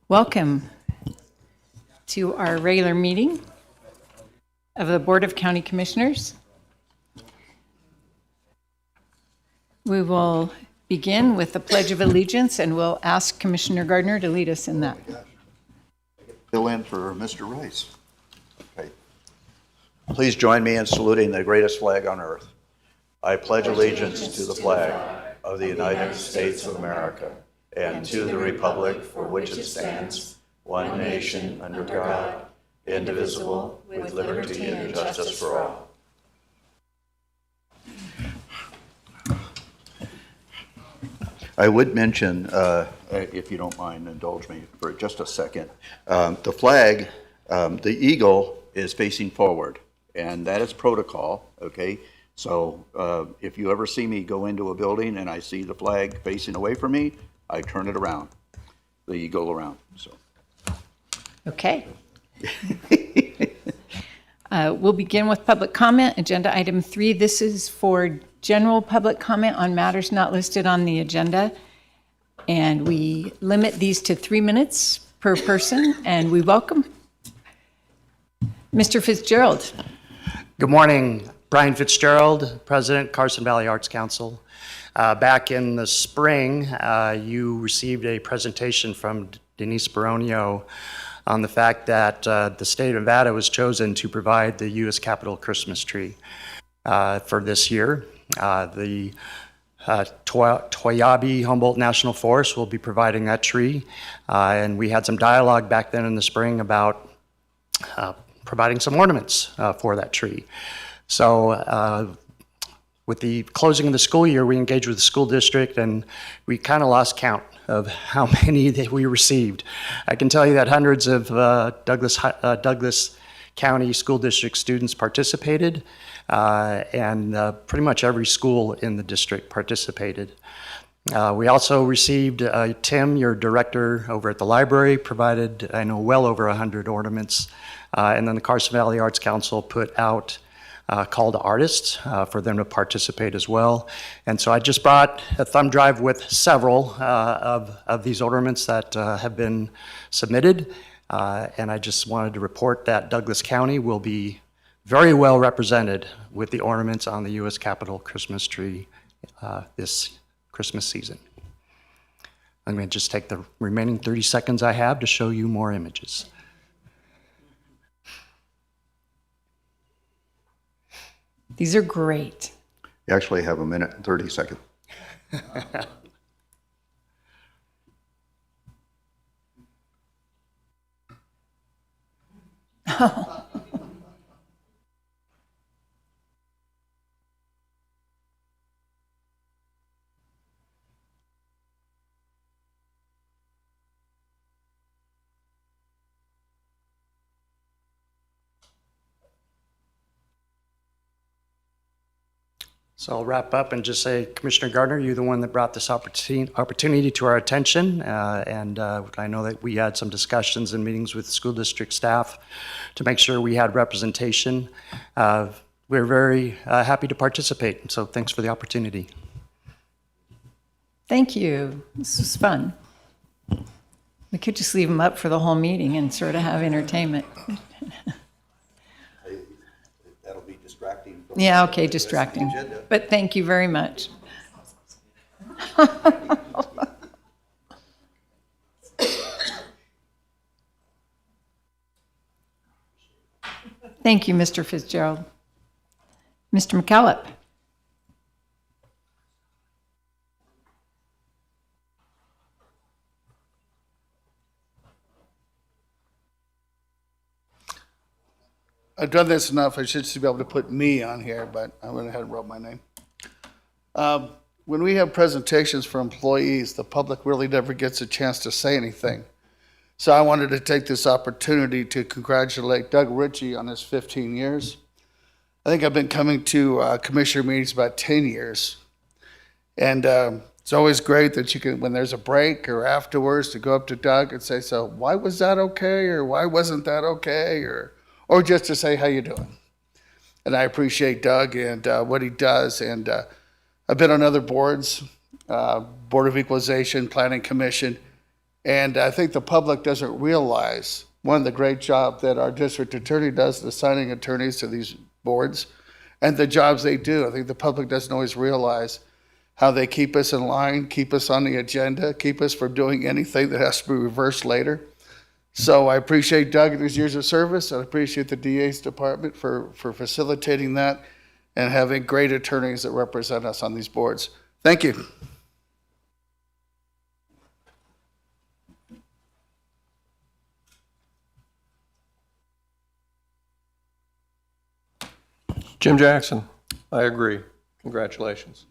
Welcome to our regular meeting of the Board of County Commissioners. We will begin with the Pledge of Allegiance, and we'll ask Commissioner Gardner to lead us in that. Fill in for Mr. Rice. Okay. Please join me in saluting the greatest flag on earth. I pledge allegiance to the flag of the United States of America and to the republic for which it stands, one nation under God, indivisible, with liberty and justice for all. I would mention, if you don't mind, indulge me for just a second. The flag, the eagle is facing forward, and that is protocol, okay? So if you ever see me go into a building and I see the flag facing away from me, I turn it around, the eagle around, so. Okay. We'll begin with public comment. Agenda item 3. This is for general public comment on matters not listed on the agenda. And we limit these to 3 minutes per person, and we welcome Mr. Fitzgerald. Good morning. Brian Fitzgerald, President, Carson Valley Arts Council. Back in the spring, you received a presentation from Denise Baronio on the fact that the state of Nevada was chosen to provide the U.S. Capitol Christmas tree for this year. The Toyabe Humboldt National Forest will be providing that tree, and we had some dialogue back then in the spring about providing some ornaments for that tree. So with the closing of the school year, we engaged with the school district, and we kind of lost count of how many that we received. I can tell you that hundreds of Douglas County School District students participated, and pretty much every school in the district participated. We also received, Tim, your director over at the library, provided, I know, well over 100 ornaments. And then the Carson Valley Arts Council put out a call to artists for them to participate as well. And so I just brought a thumb drive with several of these ornaments that have been submitted. And I just wanted to report that Douglas County will be very well represented with the ornaments on the U.S. Capitol Christmas tree this Christmas season. I'm going to just take the remaining 30 seconds I have to show you more images. These are great. You actually have a minute and 30 seconds. Oh. So I'll wrap up and just say, Commissioner Gardner, you're the one that brought this opportunity to our attention, and I know that we had some discussions and meetings with school district staff to make sure we had representation. We're very happy to participate, so thanks for the opportunity. Thank you. This was fun. We could just leave them up for the whole meeting and sort of have entertainment. That'll be distracting. Yeah, okay, distracting. But thank you very much. Thank you, Mr. Fitzgerald. Mr. McKillop. I've done this enough. I should be able to put me on here, but I went ahead and wrote my name. When we have presentations for employees, the public really never gets a chance to say anything. So I wanted to take this opportunity to congratulate Doug Ritchie on his 15 years. I think I've been coming to commissioner meetings about 10 years. And it's always great that you can, when there's a break or afterwards, to go up to Doug and say, so why was that okay? Or why wasn't that okay? Or just to say, how you doing? And I appreciate Doug and what he does. And I've been on other boards, Board of Equalization, Planning Commission, And I think the public doesn't realize, one, the great job that our district attorney does, assigning attorneys to these boards, and the jobs they do. I think the public doesn't always realize how they keep us in line, keep us on the agenda, keep us from doing anything that has to be reversed later. So I appreciate Doug and his years of service, and I appreciate the DA's department for facilitating that and having great attorneys that represent us on these boards. Thank you. Jim Jackson, I agree. Congratulations.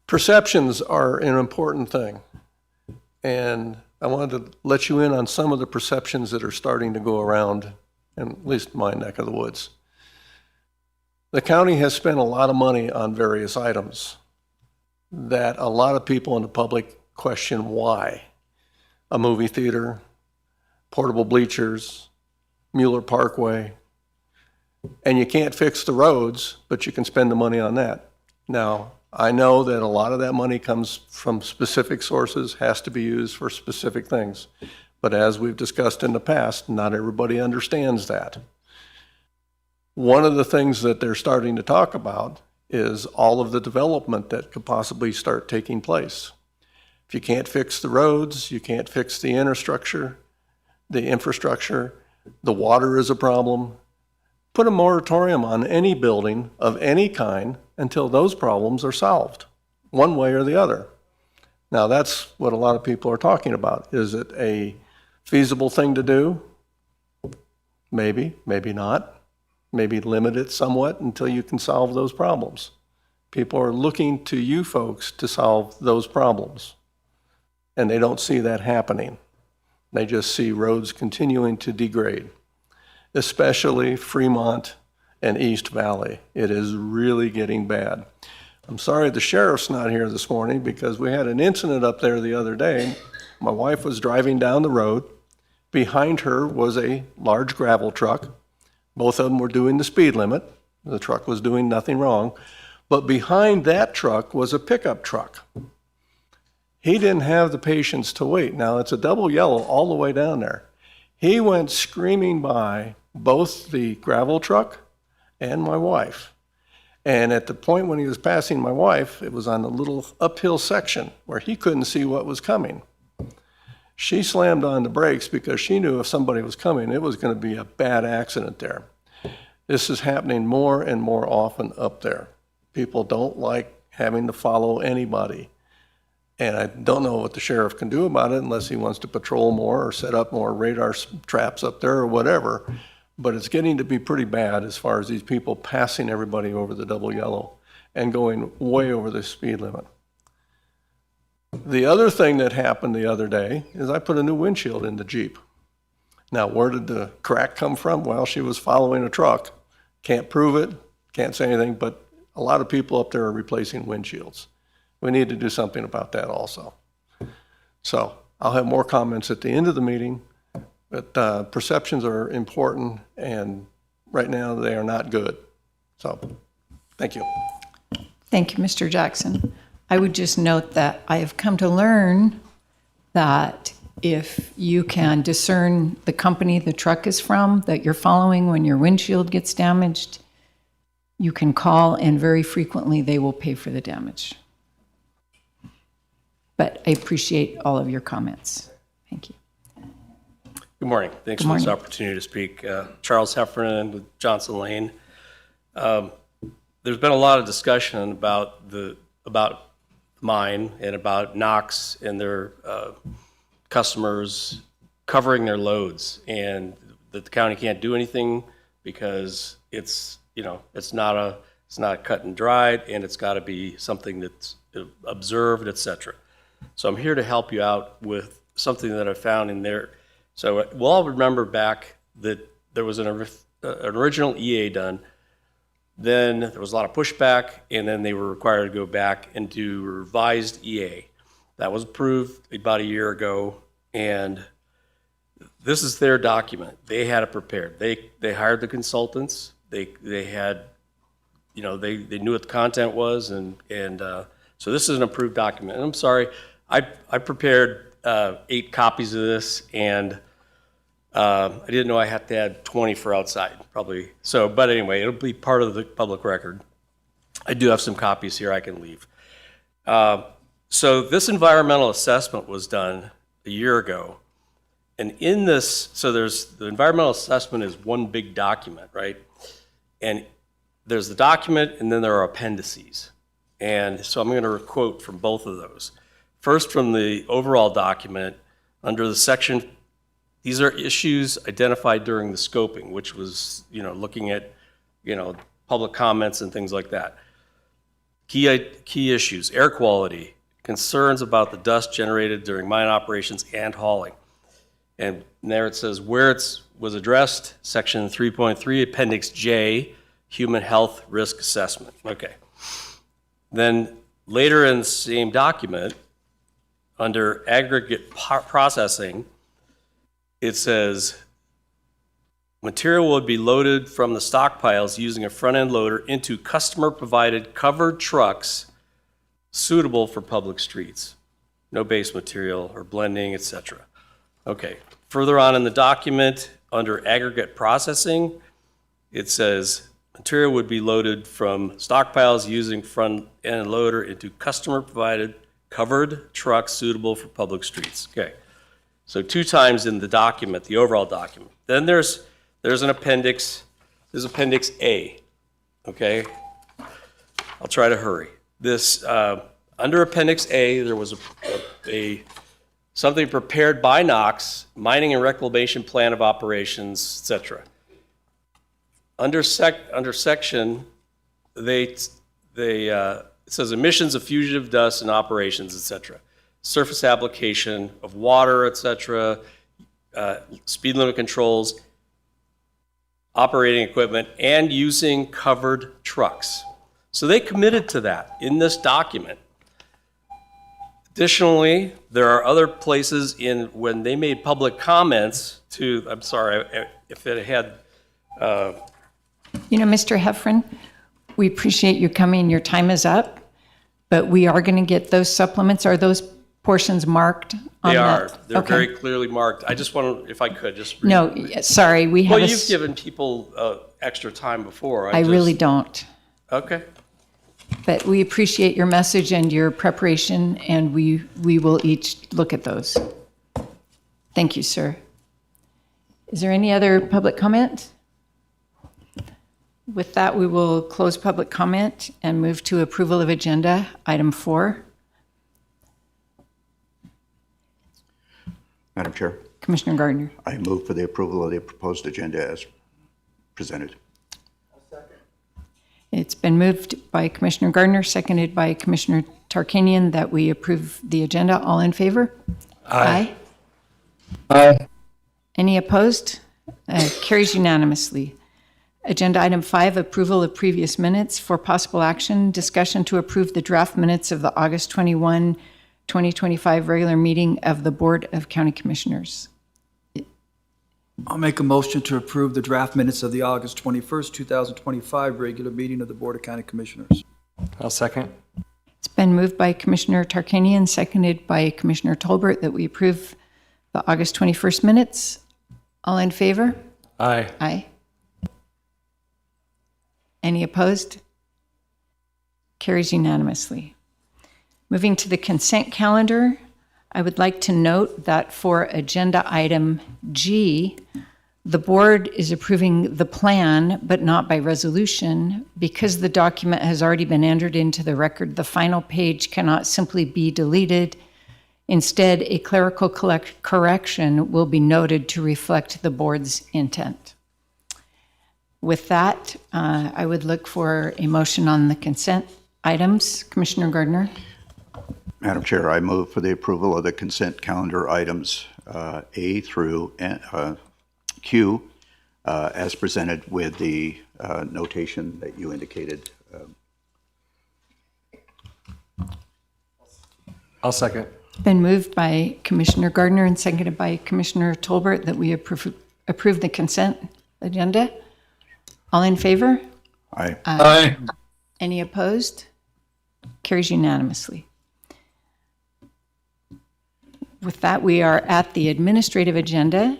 Perceptions are an important thing. And I wanted to let you in on some of the perceptions that are starting to go around, in at least my neck of the woods. The county has spent a lot of money on various items that a lot of people in the public question why. A movie theater, portable bleachers, Mueller Parkway. And you can't fix the roads, but you can spend the money on that. Now, I know that a lot of that money comes from specific sources, has to be used for specific things. But as we've discussed in the past, not everybody understands that. One of the things that they're starting to talk about is all of the development that could possibly start taking place. If you can't fix the roads, you can't fix the infrastructure, the water is a problem. Put a moratorium on any building of any kind until those problems are solved, one way or the other. Now, that's what a lot of people are talking about. Is it a feasible thing to do? Maybe, maybe not. Maybe limit it somewhat until you can solve those problems. People are looking to you folks to solve those problems, and they don't see that happening. They just see roads continuing to degrade, especially Fremont and East Valley. It is really getting bad. I'm sorry the sheriff's not here this morning because we had an incident up there the other day. My wife was driving down the road. Behind her was a large gravel truck. Both of them were doing the speed limit. The truck was doing nothing wrong. But behind that truck was a pickup truck. He didn't have the patience to wait. Now, it's a double yellow all the way down there. He went screaming by both the gravel truck and my wife. And at the point when he was passing my wife, it was on a little uphill section where he couldn't see what was coming. She slammed on the brakes because she knew if somebody was coming, it was going to be a bad accident there. This is happening more and more often up there. People don't like having to follow anybody. And I don't know what the sheriff can do about it unless he wants to patrol more or set up more radar traps up there or whatever. But it's getting to be pretty bad as far as these people passing everybody over the double yellow and going way over the speed limit. The other thing that happened the other day is I put a new windshield in the Jeep. Now, where did the crack come from? Well, she was following a truck. Can't prove it, can't say anything, but a lot of people up there are replacing windshields. We need to do something about that also. So I'll have more comments at the end of the meeting, but perceptions are important, and right now they are not good. So thank you. Thank you, Mr. Jackson. I would just note that I have come to learn that if you can discern the company the truck is from that you're following when your windshield gets damaged, you can call, and very frequently they will pay for the damage. But I appreciate all of your comments. Thank you. Good morning. Thanks Good for this morning. opportunity to speak. Charles Heffernan with Johnson Lane. There's been a lot of discussion about mine and about Knox and their customers covering their loads, and that the county can't do anything because it's not cut and dried, and it's got to be something that's observed, etc. So I'm here to help you out with something that I found in there. So we'll all remember back that there was an original EA done. Then there was a lot of pushback, and then they were required to go back and do a revised EA. That was approved about a year ago, and this is their document. They had it prepared. They hired the consultants. They had, they knew what the content was, and so this is an approved document. And I'm sorry, I prepared 8 copies of this, and I didn't know I had to add 20 for outside, probably. So, but anyway, it'll be part of the public record. I do have some copies here I can leave. So this environmental assessment was done a year ago. And in this, so there's, the environmental assessment is one big document, right? And there's the document, and then there are appendices. And so I'm going to quote from both of those. First, from the overall document, under the section, these are issues identified during the scoping, which was, looking at, public comments and things like that. Key issues: air quality, concerns about the dust generated during mine operations and hauling. And there it says where it was addressed, section 3.3, appendix J, human health risk assessment. Okay. Then later in the same document, under aggregate processing, it says material would be loaded from the stockpiles using a front-end loader into customer-provided covered trucks suitable for public streets. No base material or blending, etc. Okay. Further on in the document, under aggregate processing, it says material would be loaded from stockpiles using front-end loader into customer-provided covered trucks suitable for public streets. Okay. So 2 times in the document, the overall document. Then there's an appendix. There's appendix A. Okay. I'll try to hurry. This under appendix A, there was something prepared by NOx, mining and reclamation plan of operations, etc. Under section, it says emissions of fugitive dust and operations, etc. Surface application of water, etc. Speed limit controls, operating equipment, and using covered trucks. So they committed to that in this document. Additionally, there are other places when they made public comments to, I'm sorry, if it had, Mr. Heffron, we appreciate you coming. Your time is up, but we are going to get those supplements. Are those portions marked on they that? are. They're Okay. very clearly marked. I just want to, if I could, just read. No, sorry, we have Well, a you've given people extra time before. I really don't. Okay. But we appreciate your message and your preparation, and we will each look at those. Thank you, sir. Is there any other public comment? With that, we will close public comment and move to approval of agenda, item 4. Madam Chair, Commissioner Gardner. I move for the approval of the proposed agenda as presented. It's been moved by Commissioner Gardner, seconded by Commissioner Tarkanian, that we approve the agenda. All in favor? Aye. Aye. Any opposed? Carries unanimously. Agenda item 5, approval of previous minutes for possible action. Discussion to approve the draft minutes of the August 21, 2025 regular meeting of the Board of County Commissioners. I'll make a motion to approve the draft minutes of the August 21st, 2025 regular meeting of the Board of County Commissioners. I'll second. It's been moved by Commissioner Tarkanian, seconded by Commissioner Tolbert, that we approve the August 21st minutes. All in favor? Aye. Aye. Any opposed? Carries unanimously. Moving to the consent calendar, I would like to note that for agenda item G, the board is approving the plan, but not by resolution. Because the document has already been entered into the record, the final page cannot simply be deleted. Instead, a clerical correction will be noted to reflect the board's intent. With that, I would look for a motion on the consent items. Commissioner Gardner. Madam Chair, I move for the approval of the consent calendar items A through Q as presented with the notation that you indicated. I'll second. Been moved by Commissioner Gardner and seconded by Commissioner Tolbert that we approve the consent agenda. All in favor? Aye. Aye. Any opposed? Carries unanimously. With that, we are at the administrative agenda.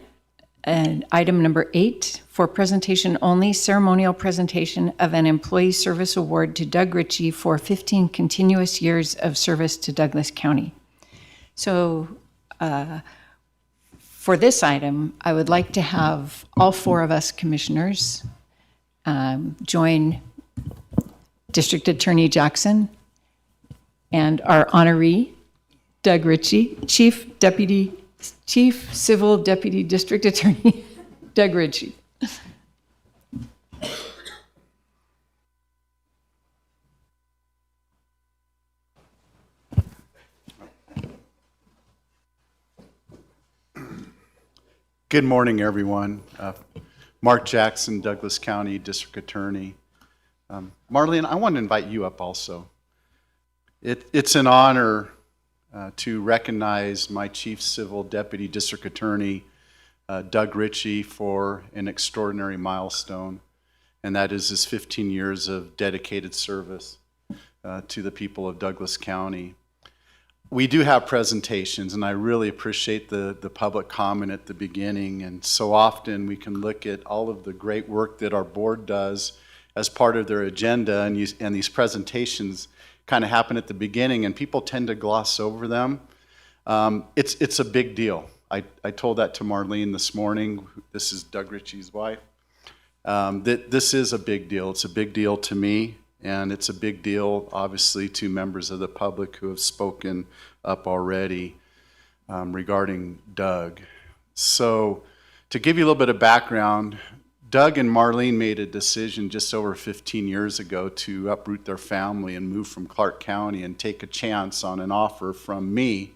And item number 8, for presentation only, ceremonial presentation of an employee service award to Doug Ritchie for 15 continuous years of service to Douglas County. So for this item, I would like to have all 4 of us commissioners join District Attorney Jackson and our honoree, Doug Ritchie, Chief Civil Deputy District Attorney, Doug Ritchie. Good morning, everyone. Mark Jackson, Douglas County District Attorney. Marlene, I want to invite you up also. It's an honor to recognize my Chief Civil Deputy District Attorney, Doug Ritchie, for an extraordinary milestone, and that is his 15 years of dedicated service to the people of Douglas County. We do have presentations, and I really appreciate the public comment at the beginning, and so often we can look at all of the great work that our board does as part of their agenda, and these presentations kind of happen at the beginning, and people tend to gloss over them. It's a big deal. I told that to Marlene this morning. This is Doug Ritchie's wife. This is a big deal. It's a big deal to me, and it's a big deal, obviously, to members of the public who have spoken up already regarding Doug. So to give you a little bit of background, Doug and Marlene made a decision just over 15 years ago to uproot their family and move from Clark County and take a chance on an offer from me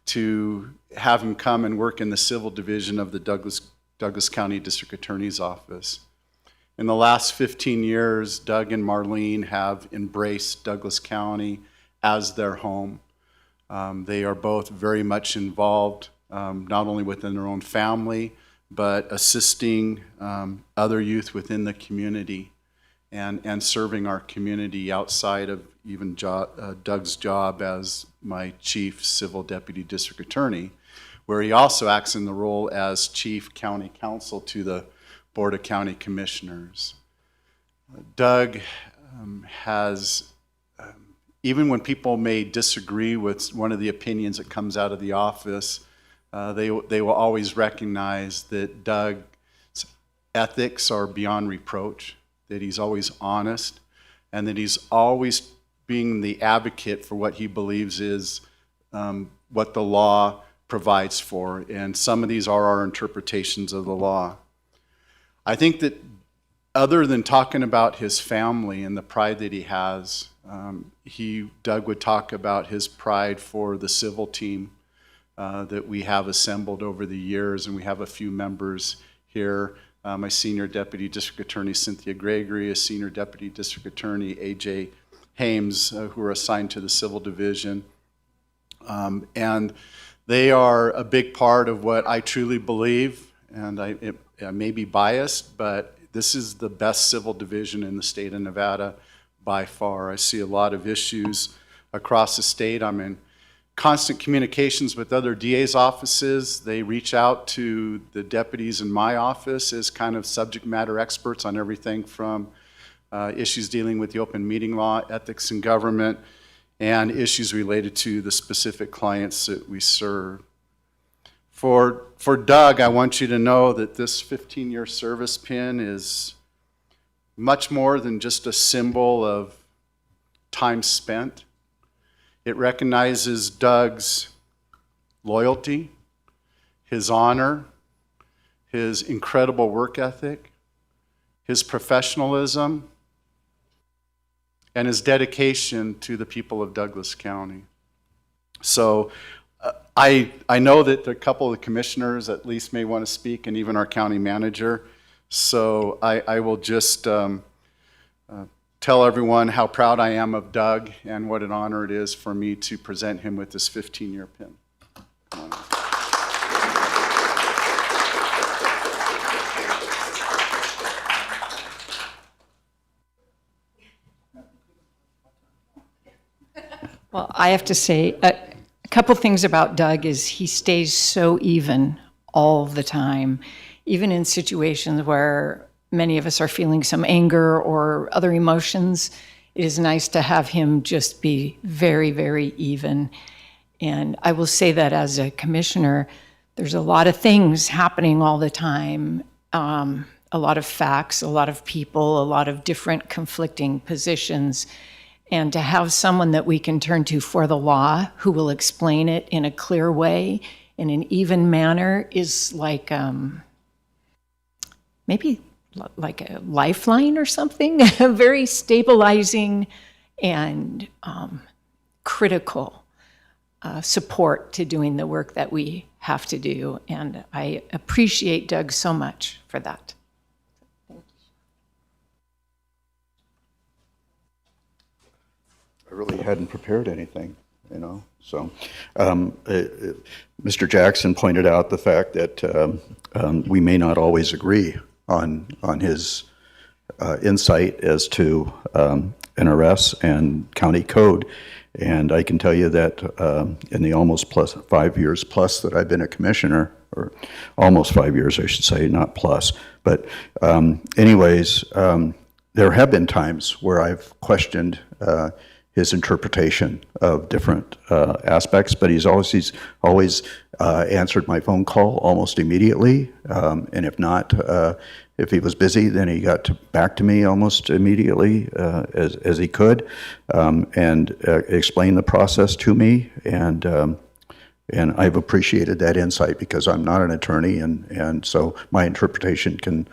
to have him come and work in the civil division of the Douglas County District Attorney's Office. In the last 15 years, Doug and Marlene have embraced Douglas County as their home. They are both very much involved, not only within their own family, but assisting other youth within the community and serving our community outside of even Doug's job as my Chief Civil Deputy District Attorney, where he also acts in the role as Chief County Counsel to the Board of County Commissioners. Doug has, even when people may disagree with one of the opinions that comes out of the office, they will always recognize that Doug's ethics are beyond reproach, that he's always honest, and that he's always being the advocate for what he believes is what the law provides for. And some of these are our interpretations of the law. I think that other than talking about his family and the pride that he has, Doug would talk about his pride for the civil team that we have assembled over the years, and we have a few members here. My Senior Deputy District Attorney Cynthia Gregory, a Senior Deputy District Attorney AJ Hames, who are assigned to the Civil Division. And they are a big part of what I truly believe, and I may be biased, but this is the best civil division in the state of Nevada by far. I see a lot of issues across the state. I'm in constant communications with other DA's offices. They reach out to the deputies in my office as kind of subject matter experts on everything from issues dealing with the open meeting law, ethics in government, and issues related to the specific clients that we serve. For Doug, I want you to know that this 15-year service pin is much more than just a symbol of time spent. It recognizes Doug's loyalty, his honor, his incredible work ethic, his professionalism, and his dedication to the people of Douglas County. So I know that a couple of the commissioners at least may want to speak, and even our county manager. So I will just tell everyone how proud I am of Doug and what an honor it is for me to present him with this 15-year pin. Well, I have to say, a couple things about Doug is he stays so even all the time, even in situations where many of us are feeling some anger or other emotions. It is nice to have him just be very, very even. And I will say that as a commissioner, there's a lot of things happening all the time, a lot of facts, a lot of people, a lot of different conflicting positions. And to have someone that we can turn to for the law who will explain it in a clear way, in an even manner, is like maybe like a lifeline or something, a very stabilizing and critical support to doing the work that we have to do. And I appreciate Doug so much for that. I really hadn't prepared anything, you know, so. Mr. Jackson pointed out the fact that we may not always agree on his insight as to NRS and county code. And I can tell you that in the almost 5 years plus that I've been a commissioner, or almost 5 years, I should say, not plus. But anyways, there have been times where I've questioned his interpretation of different aspects, but he's always answered my phone call almost immediately. And if not, if he was busy, then he got back to me almost immediately as he could, and explained the process to me. And I've appreciated that insight because I'm not an attorney, and so my interpretation can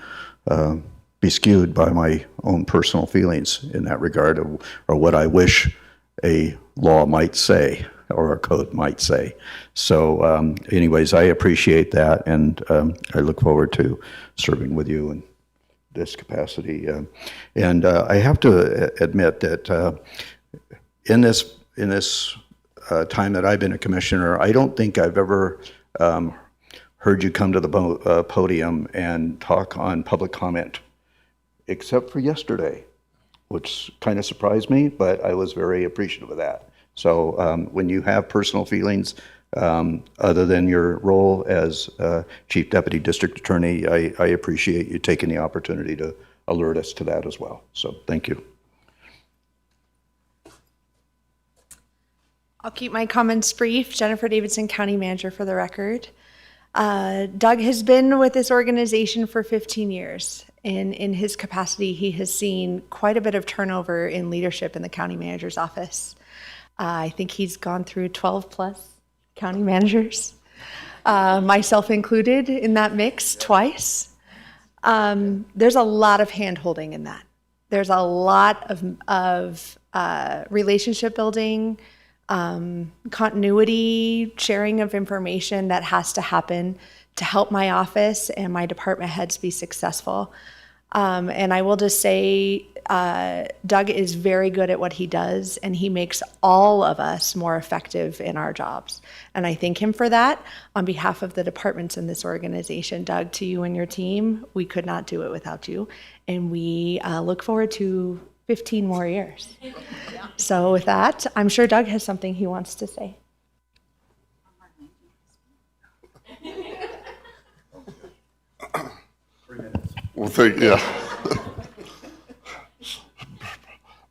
be skewed by my own personal feelings in that regard, or what I wish a law might say or a code might say. So anyways, I appreciate that, and I look forward to serving with you in this capacity. And I have to admit that in this time that I've been a commissioner, I don't think I've ever heard you come to the podium and talk on public comment, except for yesterday, which kind of surprised me, but I was very appreciative of that. So when you have personal feelings, other than your role as Chief Deputy District Attorney, I appreciate you taking the opportunity to alert us to that as well. So thank you. I'll keep my comments brief. Jennifer Davidson, County Manager, for the record. Doug has been with this organization for 15 years. In his capacity, he has seen quite a bit of turnover in leadership in the County Manager's office. I think he's gone through 12 plus county managers, myself included in that mix twice. There's a lot of hand-holding in that. There's a lot of relationship building, continuity, sharing of information that has to happen to help my office and my department heads be successful. And I will just say, Doug is very good at what he does, and he makes all of us more effective in our jobs. And I thank him for that on behalf of the departments in this organization. Doug, to you and your team, we could not do it without you. And we look forward to 15 more years. So with that, I'm sure Doug has something he wants to say. Well,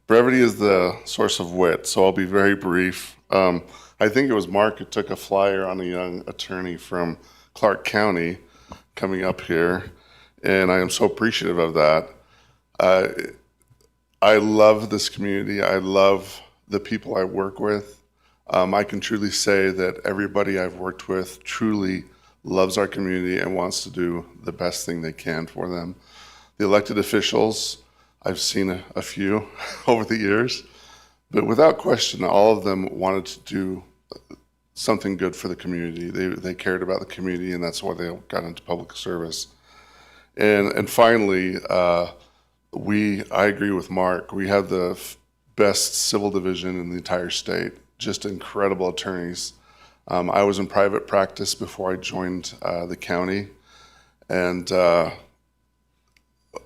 brevity is the source of wit, so I'll be very brief. I think it was Mark who took a flyer on a young attorney from Clark County coming up here, and I am so appreciative of that. I love this community. I love the people I work with. I can truly say that everybody I've worked with truly loves our community and wants to do the best thing they can for them. The elected officials, I've seen a few over the years, but without question, all of them wanted to do something good for the community. They cared about the community, and that's why they got into public service. And finally, I agree with Mark. We have the best civil division in the entire state, just incredible attorneys. I was in private practice before I joined the county, and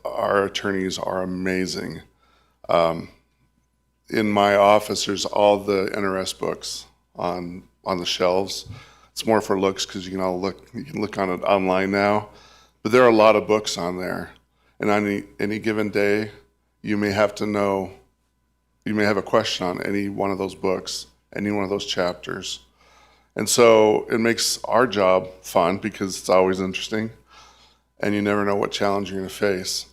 our attorneys are amazing. In my office, there's all the NRS books on on the shelves. It's more for looks because you can look on it online now. But there are a lot of books on there. And on any given day, you may have a question on any one of those books, any one of those chapters. And so it makes our job fun because it's always interesting and you never know what challenge you're going to face.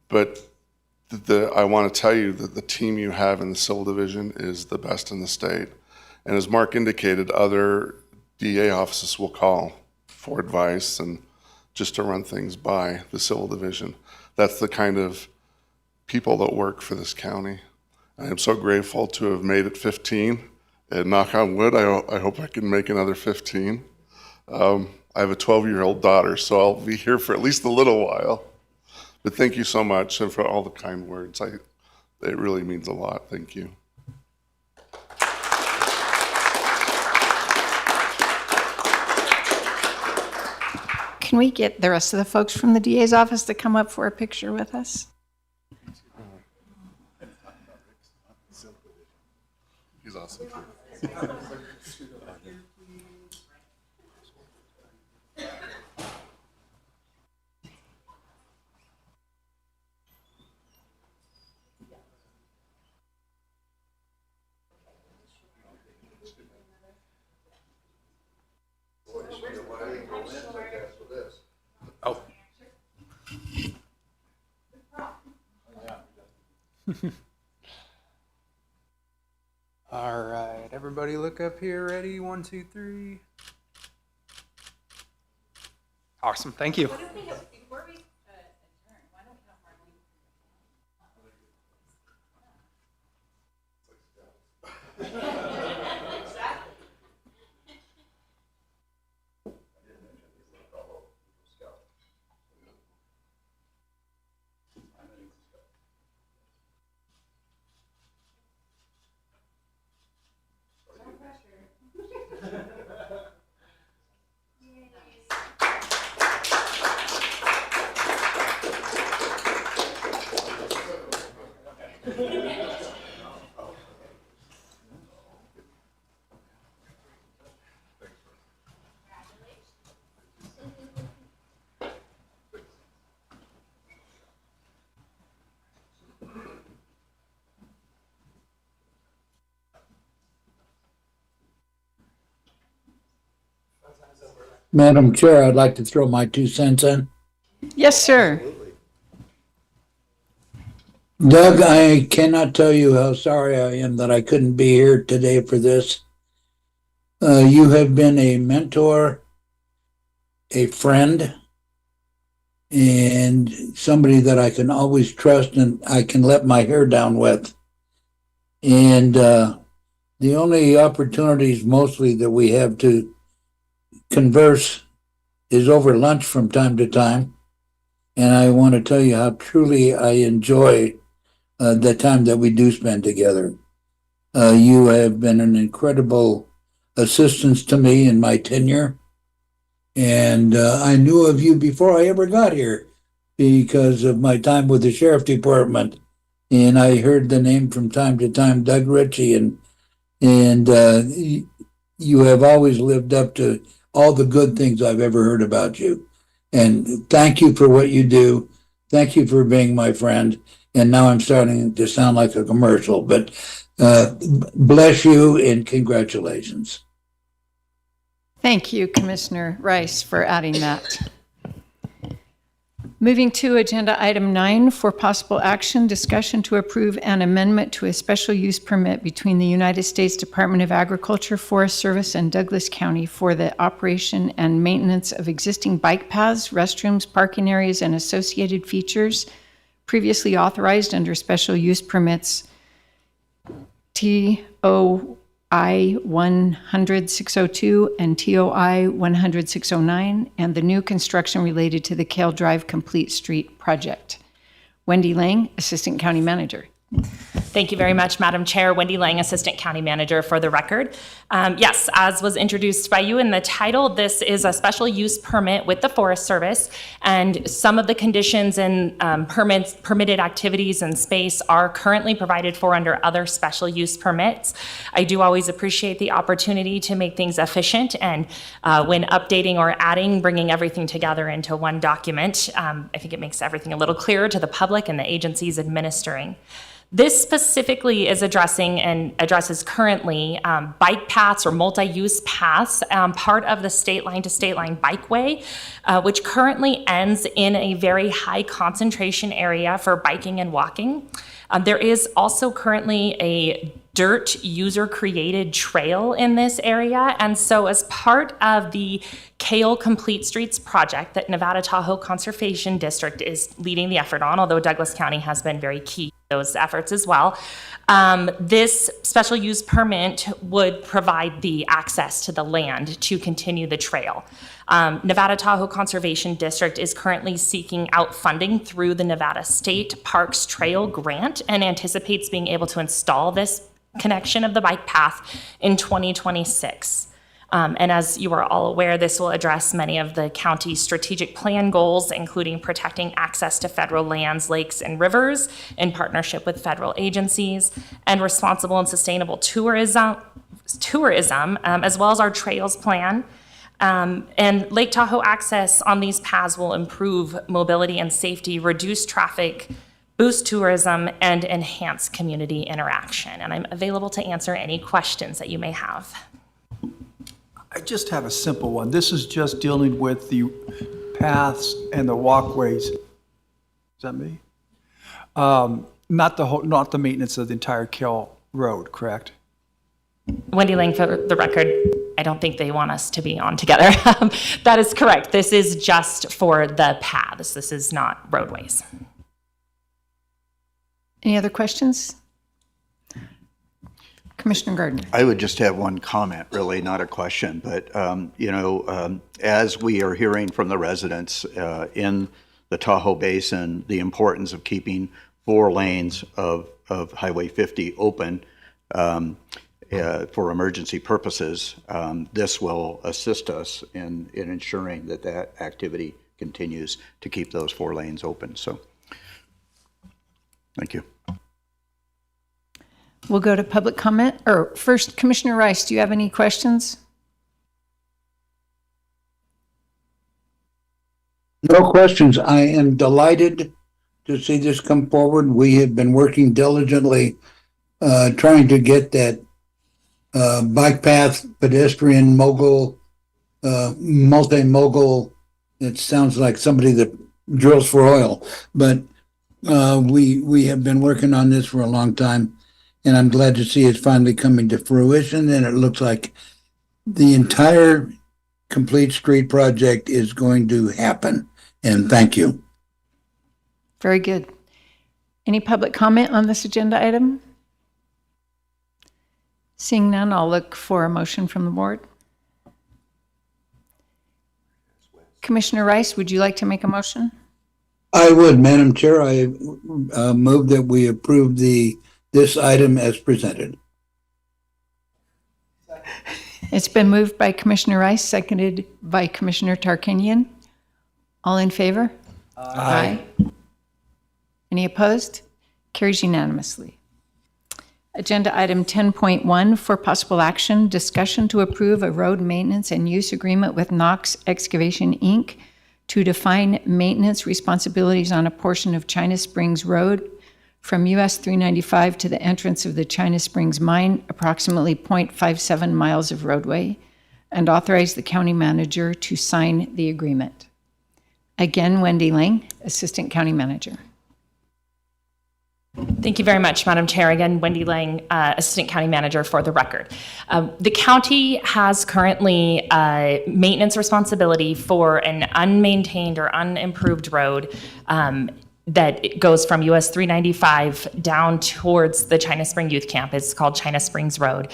But I want to tell you that the team you have in the Civil Division is the best in the state. And as Mark indicated, other DA offices will call for advice and just to run things by the Civil Division. That's the kind of people that work for this county. I am so grateful to have made it 15. And knock on wood, I hope I can make another 15. I have a 12-year-old daughter, so I'll be here for at least a little while. But thank you so much and for all the kind words. It really means a lot. Thank you. Can we get the rest of the folks from the DA's office to come up for a picture with us? He's awesome. All right, everybody look up here. Ready? 1, 2, 3. Awesome. Thank you. Madam Chair, I'd like to throw my 2 cents in. Yes, sir. Doug, I cannot tell you how sorry I am that I couldn't be here today for this. You have been a mentor, a friend, and somebody that I can always trust and I can let my hair down with. And the only opportunities mostly that we have to converse is over lunch from time to time. And I want to tell you how truly I enjoy the time that we do spend together. You have been an incredible assistance to me in my tenure. And I knew of you before I ever got here because of my time with the Sheriff Department. And I heard the name from time to time, Doug Ritchie, and you have always lived up to all the good things I've ever heard about you. And thank you for what you do. Thank you for being my friend. And now I'm starting to sound like a commercial, but bless you and congratulations. Thank you, Commissioner Rice, for adding that. Moving to agenda item 9 for possible action, discussion to approve an amendment to a special use permit between the United States Department of Agriculture, Forest Service, and Douglas County for the operation and maintenance of existing bike paths, restrooms, parking areas, and associated features previously authorized under special use permits TOI 100-602 and TOI 100-609, and the new construction related to the Kale Drive Complete Street project. Wendy Lang, Assistant County Manager. Thank you very much, Madam Chair. Wendy Lang, Assistant County Manager for the record. Yes, as was introduced by you in the title, this is a special use permit with the Forest Service, and some of the conditions and permitted activities and space are currently provided for under other special use permits. I do always appreciate the opportunity to make things efficient, and when updating or adding, bringing everything together into one document, I think it makes everything a little clearer to the public and the agencies administering. This specifically is addressing and addresses currently bike paths or multi-use paths, part of the state line to state line bikeway, which currently ends in a very high concentration area for biking and walking. There is also currently a dirt user-created trail in this area, and so as part of the Kale Complete Streets project that Nevada Tahoe Conservation District is leading the effort on, although Douglas County has been very key to those efforts as well, this special use permit would provide the access to the land to continue the trail. Nevada Tahoe Conservation District is currently seeking out funding through the Nevada State Parks Trail Grant and anticipates being able to install this connection of the bike path in 2026. And as you are all aware, this will address many of the county's strategic plan goals, including protecting access to federal lands, lakes, and rivers in partnership with federal agencies, and responsible and sustainable tourism, as well as our trails plan. And Lake Tahoe access on these paths will improve mobility and safety, reduce traffic, boost tourism, and enhance community interaction. And I'm available to answer any questions that you may have. I just have a simple one. This is just dealing with the paths and the walkways. Is that me? Not the maintenance of the entire Kell Road, correct? Wendy Lang, for the record, I don't think they want us to be on together. That is correct. This is just for the paths. This is not roadways. Any other questions? Commissioner Gardner. I would just have one comment, really, not a question, but, as we are hearing from the residents in the Tahoe Basin, the importance of keeping 4 lanes of Highway 50 open for emergency purposes, this will assist us in ensuring that that activity continues to keep those 4 lanes open. So, thank you. We'll go to public comment. Or first, Commissioner Rice, do you have any questions? No questions. I am delighted to see this come forward. We have been working diligently trying to get that bike path, pedestrian mogul, multi-mogul. It sounds like somebody that drills for oil, but we have been working on this for a long time, and I'm glad to see it's finally coming to fruition, and it looks like the entire Complete Street project is going to happen, and thank you. Very good. Any public comment on this agenda item? Seeing none, I'll look for a motion from the board. Commissioner Rice, would you like to make a motion? I would, Madam Chair. I move that we approve this item as presented. It's been moved by Commissioner Rice, seconded by Commissioner Tarkanian. All in favor? Aye. Any opposed? Carries unanimously. Agenda item 10.1 for possible action, discussion to approve a road maintenance and use agreement with Knox Excavation, Inc. to define maintenance responsibilities on a portion of China Springs Road from US 395 to the entrance of the China Springs Mine, approximately 0.57 miles of roadway, and authorize the county manager to sign the agreement. Again, Wendy Lang, Assistant County Manager. Thank you very much, Madam Chair. Again, Wendy Lang, Assistant County Manager for the record. The county has currently maintenance responsibility for an unmaintained or unimproved road that goes from US 395 down towards the China Spring Youth Camp. It's called China Springs Road.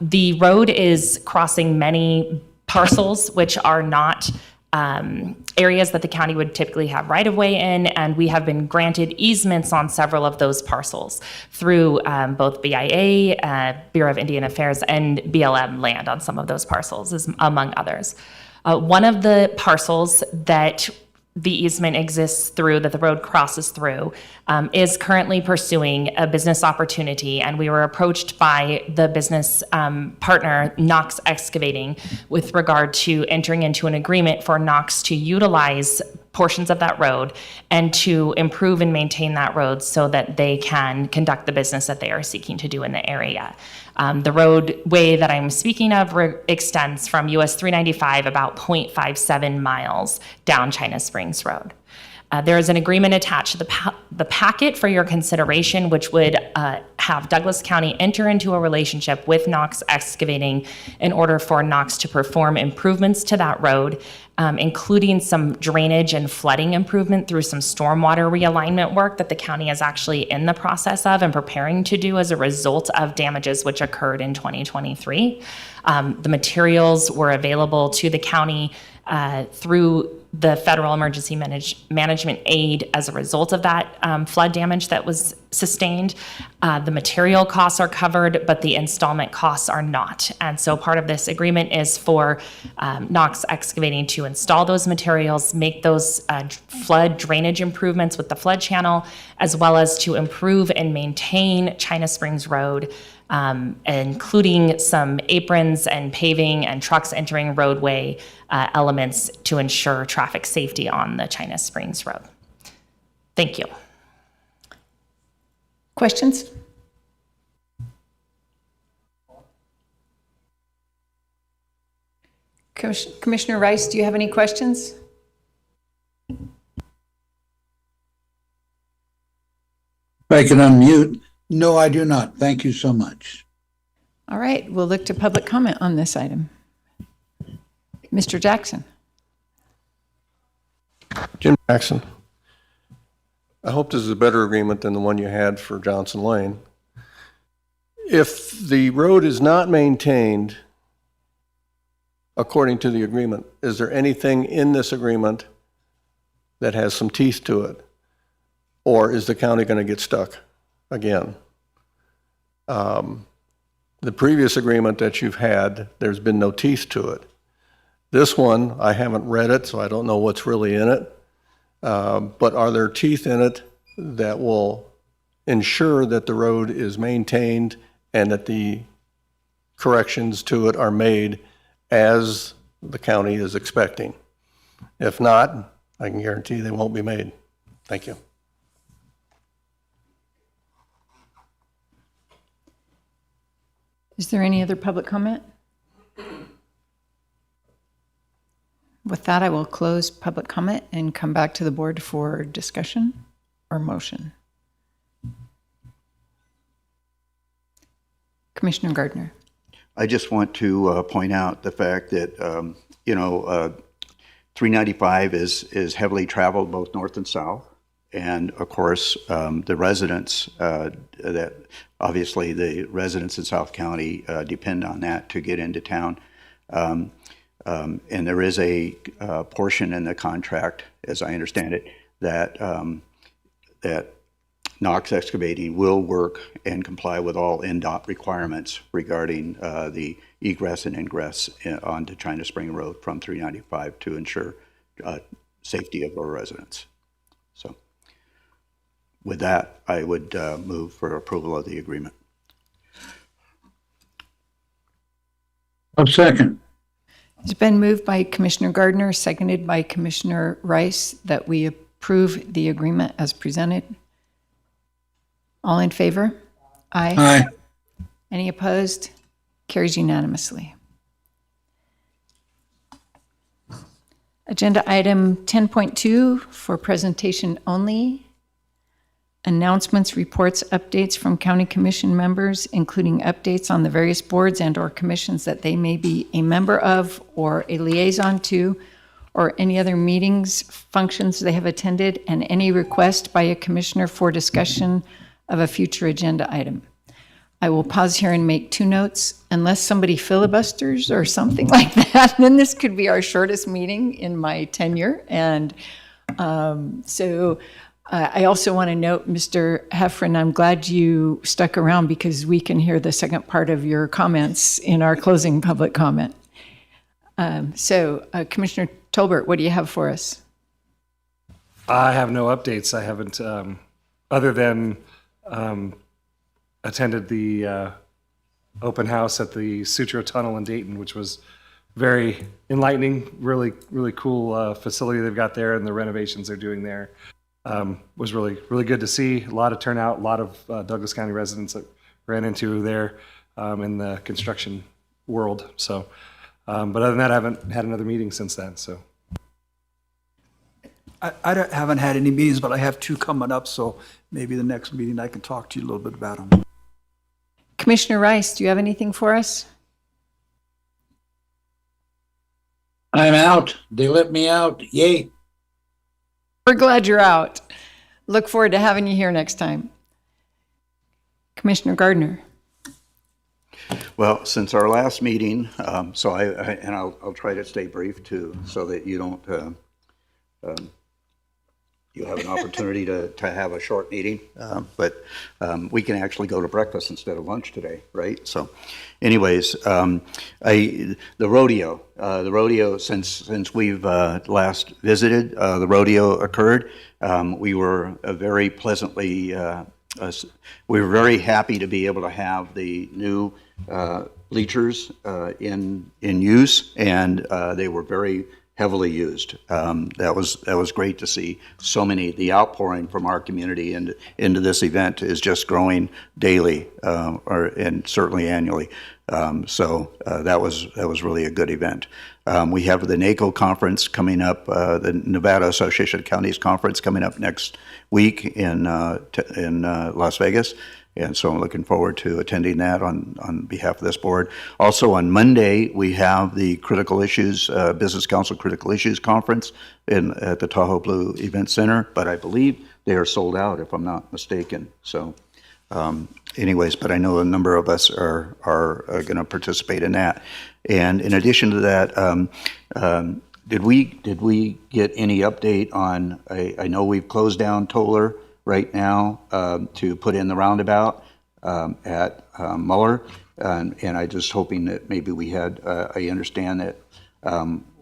The road is crossing many parcels which are not areas that the county would typically have right-of-way in, and we have been granted easements on several of those parcels through both BIA, Bureau of Indian Affairs, and BLM land on some of those parcels, among others. One of the parcels that the easement exists through, that the road crosses through, is currently pursuing a business opportunity, and we were approached by the business partner, Knox Excavating, with regard to entering into an agreement for Knox to utilize portions of that road and to improve and maintain that road so that they can conduct the business that they are seeking to do in the area. The roadway that I'm speaking of extends from US 395 about 0.57 miles down China Springs Road. There is an agreement attached to the packet for your consideration, which would have Douglas County enter into a relationship with Knox Excavating in order for Knox to perform improvements to that road, including some drainage and flooding improvement through some stormwater realignment work that the county is actually in the process of and preparing to do as a result of damages which occurred in 2023. The materials were available to the county through the federal emergency management aid as a result of that flood damage that was sustained. The material costs are covered, but the installment costs are not. And so part of this agreement is for Knox Excavating to install those materials, make those flood drainage improvements with the flood channel, as well as to improve and maintain China Springs Road, including some aprons and paving and trucks entering roadway elements to ensure traffic safety on the China Springs Road. Thank you. Questions? Commissioner Rice, do you have any questions? If I can unmute. No, I do not. Thank you so much. All right, we'll look to public comment on this item. Mr. Jackson. Jim Jackson. I hope this is a better agreement than the one you had for Johnson Lane. If the road is not maintained according to the agreement, is there anything in this agreement that has some teeth to it? Or is the county going to get stuck again? The previous agreement that you've had, there's been no teeth to it. This one, I haven't read it, so I don't know what's really in it. But are there teeth in it that will ensure that the road is maintained and that the corrections to it are made as the county is expecting? If not, I can guarantee they won't be made. Thank you. Is there any other public comment? With that, I will close public comment and come back to the board for discussion or motion. Commissioner Gardner. I just want to point out the fact that, 395 is heavily traveled both north and south. And of course, the residents, that obviously the residents in South County depend on that to get into town. And there is a portion in the contract, as I understand it, that that Knox Excavating will work and comply with all NDOT requirements regarding the egress and ingress onto China Spring Road from 395 to ensure safety of our residents. So with that, I would move for approval of the agreement. A second. It's been moved by Commissioner Gardner, seconded by Commissioner Rice, that we approve the agreement as presented. All in favor? Aye. Aye. Any opposed? Carries unanimously. Agenda item 10.2 for presentation only. Announcements, reports, updates from county commission members, including updates on the various boards and/or commissions that they may be a member of or a liaison to, or any other meetings, functions they have attended, and any request by a commissioner for discussion of a future agenda item. I will pause here and make 2 notes. Unless somebody filibusters or something like that, then this could be our shortest meeting in my tenure. And I also want to note, Mr. Heffron, I'm glad you stuck around because we can hear the second part of your comments in our closing public comment. Commissioner Tolbert, what do you have for us? I have no updates. I haven't, other than attended the open house at the Sutro Tunnel in Dayton, which was very enlightening, really, really cool facility they've got there, and the renovations they're doing there was really, really good to see. A lot of turnout, a lot of Douglas County residents that ran into there in the construction world. So, but other than that, I haven't had another meeting since then, so. Haven't had any meetings, but I have 2 coming up, so maybe the next meeting I can talk to you a little bit about them. Commissioner Rice, do you have anything for us? I'm out. They let me out. Yay. We're glad you're out. Look forward to having you here next time. Commissioner Gardner. Well, since our last meeting, I'll try to stay brief too, so that you don't, you have an opportunity to have a short meeting, but we can actually go to breakfast instead of lunch today, right? So anyways, the rodeo, since we've last visited, the rodeo occurred. We were very pleasantly, we were very happy to be able to have the new bleachers in use, and they were very heavily used. That was great to see. So many, the outpouring from our community into this event is just growing daily, and certainly annually. That was really a good event. We have the NACO conference coming up, the Nevada Association of Counties conference coming up next week in Las Vegas. And so I'm looking forward to attending that on behalf of this board. Also on Monday, we have the Critical Issues, Business Council Critical Issues Conference at the Tahoe Blue Event Center, but I believe they are sold out if I'm not mistaken. So anyways, but I know a number of us are going to participate in that. And in addition to that, did we get any update on, I know we've closed down Toller right now to put in the roundabout at Muller, and I just hoping that maybe we had, I understand that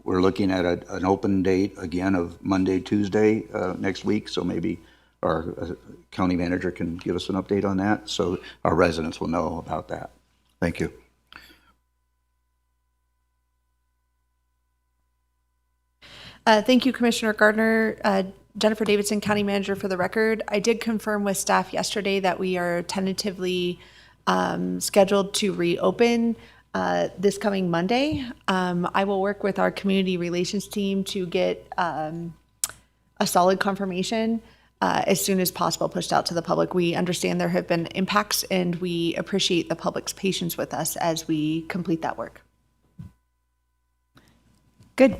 we're looking at an open date again of Monday, Tuesday next week, so maybe our county manager can give us an update on that so our residents will know about that. Thank you. Thank you, Commissioner Gardner. Jennifer Davidson, County Manager, for the record. I did confirm with staff yesterday that we are tentatively scheduled to reopen this coming Monday. I will work with our community relations team to get a solid confirmation as soon as possible pushed out to the public. We understand there have been impacts, and we appreciate the public's patience with us as we complete that work. Good.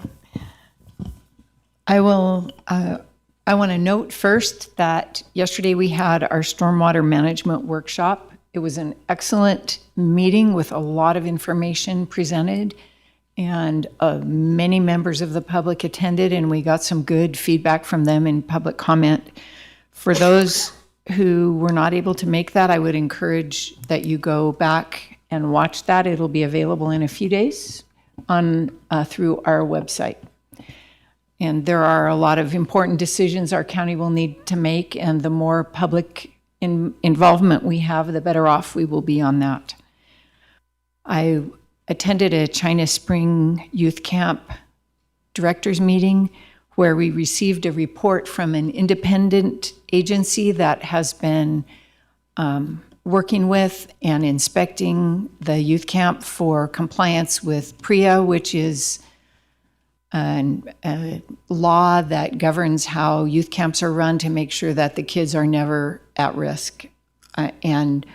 I want to note first that yesterday we had our stormwater management workshop. It was an excellent meeting with a lot of information presented, and many members of the public attended, and we got some good feedback from them in public comment. For those who were not able to make that, I would encourage that you go back and watch that. It'll be available in a few days through our website. And there are a lot of important decisions our county will need to make, and the more public involvement we have, the better off we will be on that. I attended a China Spring Youth Camp directors meeting where we received a report from an independent agency that has been working with and inspecting the youth camp for compliance with PREA, which is a law that governs how youth camps are run to make sure that the kids are never at risk. And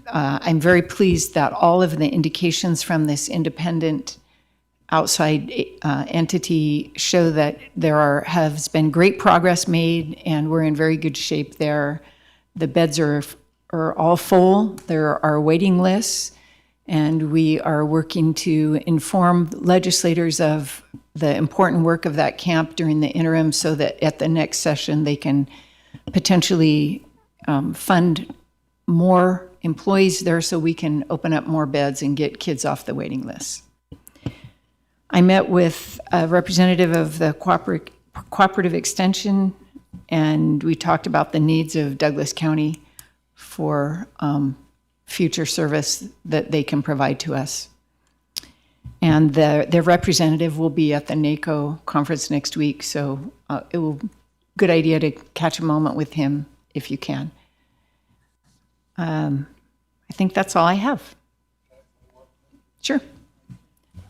I'm very pleased that all of the indications from this independent outside entity show that has been great progress made, and we're in very good shape there. The beds are are all full. There are waiting lists, and we are working to inform legislators of the important work of that camp during the interim so that at the next session they can potentially fund more employees there so we can open up more beds and get kids off the waiting list. I met with a representative of the Cooperative Extension, and we talked about the needs of Douglas County for future service that they can provide to us. And their representative will be at the NACO conference next week, so it will good idea to catch a moment with him if you can. I think that's all I have. Sure.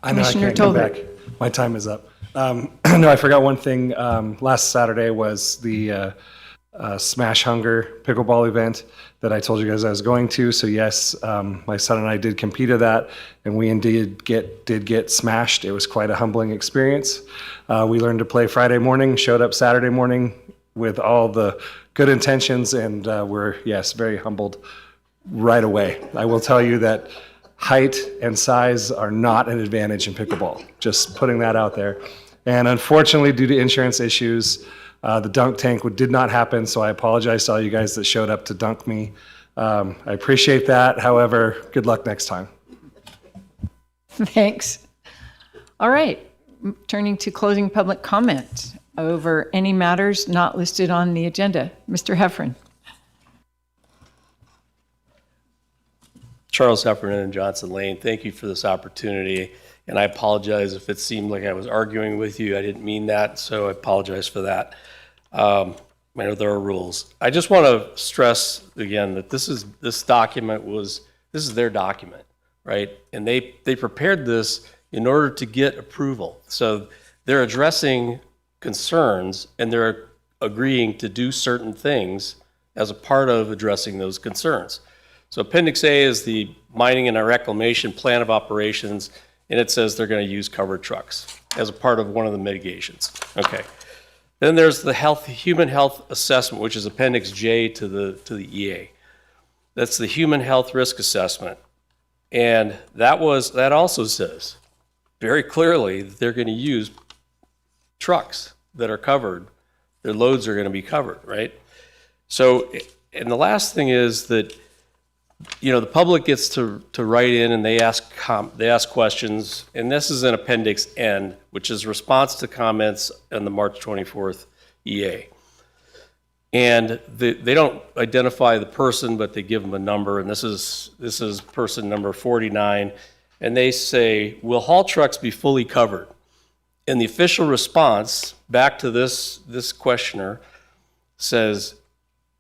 I know I Commissioner can't come Tolbert. back. My time is up. No, I forgot one thing. Last Saturday was the Smash Hunger pickleball event that I told you guys I was going to. So yes, my son and I did compete at that, and we indeed did get smashed. It was quite a humbling experience. We learned to play Friday morning, showed up Saturday morning with all the good intentions, and were, yes, very humbled right away. I will tell you that height and size are not an advantage in pickleball. Just putting that out there. And unfortunately, due to insurance issues, the dunk tank did not happen, so I apologize to all you guys that showed up to dunk me. I appreciate that. However, good luck next time. Thanks. All right, turning to closing public comment over any matters not listed on the agenda. Mr. Heffron. Charles Heffernan and Johnson Lane, thank you for this opportunity. And I apologize if it seemed like I was arguing with you. I didn't mean that, so I apologize for that. I know there are rules. I just want to stress again that this is their document, right? And they prepared this in order to get approval. So they're addressing concerns and they're agreeing to do certain things as a part of addressing those concerns. So Appendix A is the mining and reclamation plan of operations, and it says they're going to use covered trucks as a part of one of the mitigations. Okay. Then there's the human health assessment, which is Appendix J to the EA. That's the human health risk assessment. And that also says very clearly that they're going to use trucks that are covered. Their loads are going to be covered, right? So, and the last thing is that, you know, the public gets to write in and they ask questions, and this is in Appendix N, which is response to comments on the March 24th EA. And they don't identify the person, but they give them a number, and this is person number 49, and they say, will haul trucks be fully covered? And the official response back to this questioner says,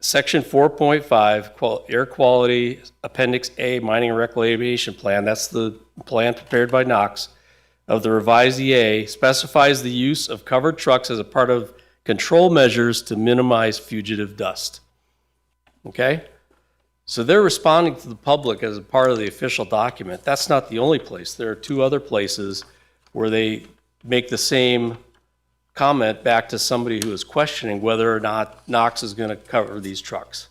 Section 4.5, Air Quality, Appendix A, Mining and Reclamation Plan, that's the plan prepared by NOx, of the revised EA, specifies the use of covered trucks as a part of control measures to minimize fugitive dust. Okay? So they're responding to the public as a part of the official document. That's not the only place. There are two other places where they make the same comment back to somebody who is questioning whether or not NOx is going to cover these trucks.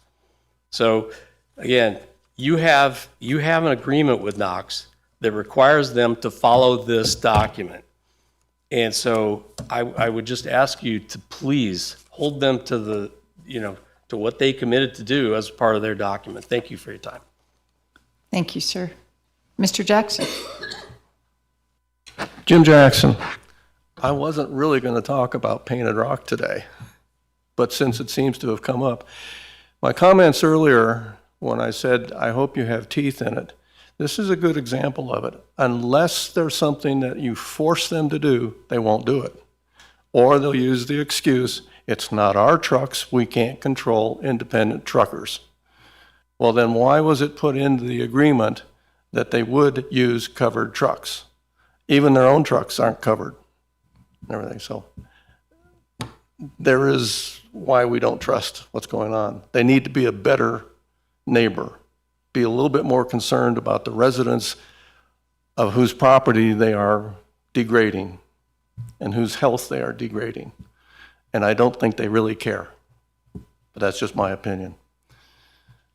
So again, you have an agreement with NOx that requires them to follow this document. And so I would just ask you to please hold them to to what they committed to do as part of their document. Thank you for your time. Thank you, sir. Mr. Jackson. Jim Jackson. I wasn't really going to talk about Painted Rock today, but since it seems to have come up, my comments earlier when I said, I hope you have teeth in it, this is a good example of it. Unless there's something that you force them to do, they won't do it. Or they'll use the excuse, it's not our trucks, we can't control independent truckers. Well, then why was it put into the agreement that they would use covered trucks? Even their own trucks aren't covered. Everything. So there is why we don't trust what's going on. They need to be a better neighbor, be a little bit more concerned about the residents of whose property they are degrading and whose health they are degrading. And I don't think they really care. But that's just my opinion.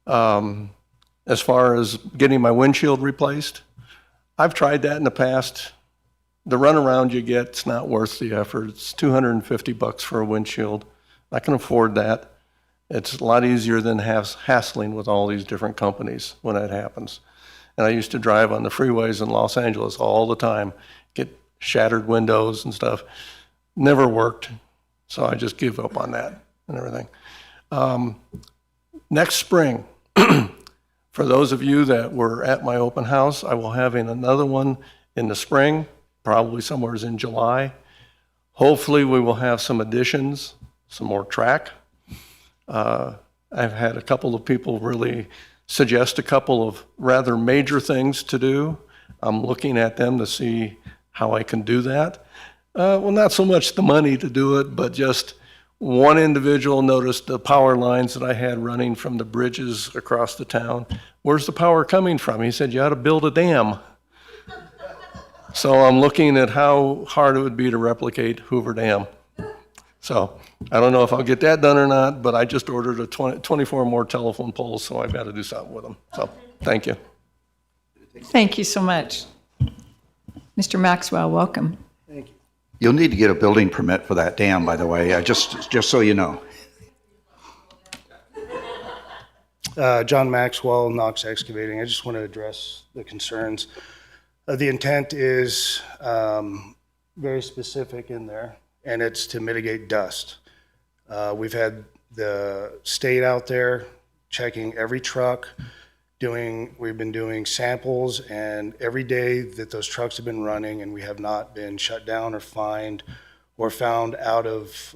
As far as getting my windshield replaced, I've tried that in the past. The runaround you get, it's not worth the effort. It's $250 for a windshield. I can afford that. It's a lot easier than hassling with all these different companies when that happens. And I used to drive on the freeways in Los Angeles all the time, get shattered windows and stuff. Never worked, so I just give up on that and everything. Next spring, for those of you that were at my open house, I will have another one in the spring, probably somewhere in July. Hopefully we will have some additions, some more track. I've had a couple of people really suggest a couple of rather major things to do. I'm looking at them to see how I can do that. Well, not so much the money to do it, but just one individual noticed the power lines that I had running from the bridges across the town. Where's the power coming from? He said, you ought to build a dam. So I'm looking at how hard it would be to replicate Hoover Dam. So I don't know if I'll get that done or not, but I just ordered 24 more telephone poles, so I've got to do something with them. So thank you. Thank you so much. Mr. Maxwell, welcome. You'll need to get a building permit for that dam, by the way, just so you know. John Maxwell, Knox Excavating. I just want to address the concerns. The intent is very specific in there, and it's to mitigate dust. We've had the state out there checking every truck, we've been doing samples, and every day that those trucks have been running and we have not been shut down or fined or found out of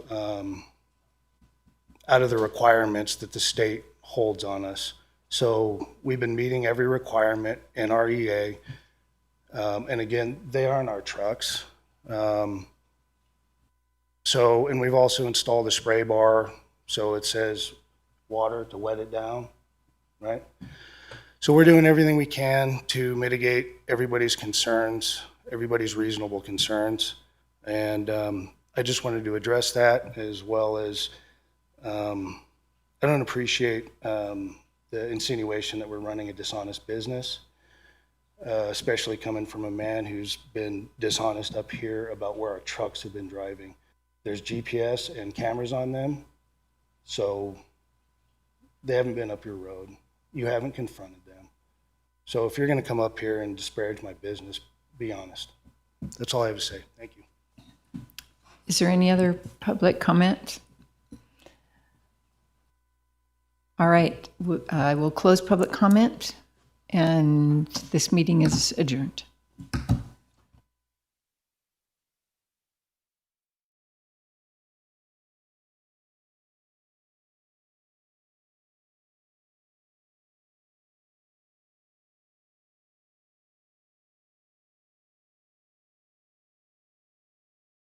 the requirements that the state holds on us. So we've been meeting every requirement in our EA. And again, they aren't our trucks. And we've also installed a spray bar, so it says water to wet it down, right? So we're doing everything we can to mitigate everybody's concerns, everybody's reasonable concerns. And I just wanted to address that, as well as I don't appreciate the insinuation that we're running a dishonest business, especially coming from a man who's been dishonest up here about where our trucks have been driving. There's GPS and cameras on them, so they haven't been up your road. You haven't confronted them. So if you're going to come up here and disparage my business, be honest. That's all I have to say. Thank you. Is there any other public comment? All right, I will close public comment, and this meeting is adjourned.